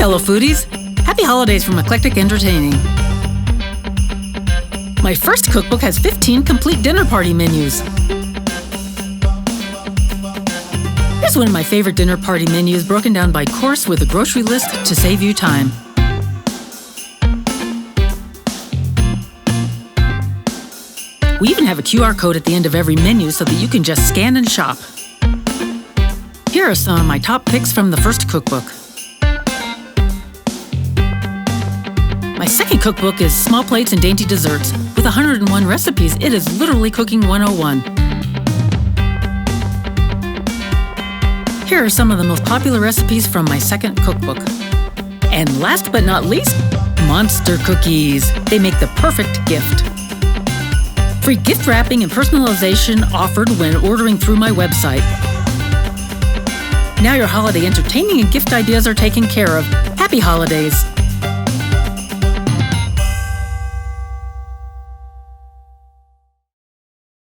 fellow foodies! Happy holidays from Eclectic Entertaining. My first cookbook has 15 complete dinner party menus. Here's one of my favorite dinner party menus broken down by course with a grocery list to save you time. We even have a QR code at the end of every menu so that you can just scan and shop. Here are some of my top picks from the first cookbook. My second cookbook is Small Plates and Dainty Desserts. With 101 recipes, it is literally Cooking 101. Here are some of the most popular recipes from my second cookbook. And last but not least, monster cookies. They make the perfect gift. Free gift wrapping and personalization offered when ordering through my website. Now your holiday entertaining and gift ideas are taken care of. Happy holidays!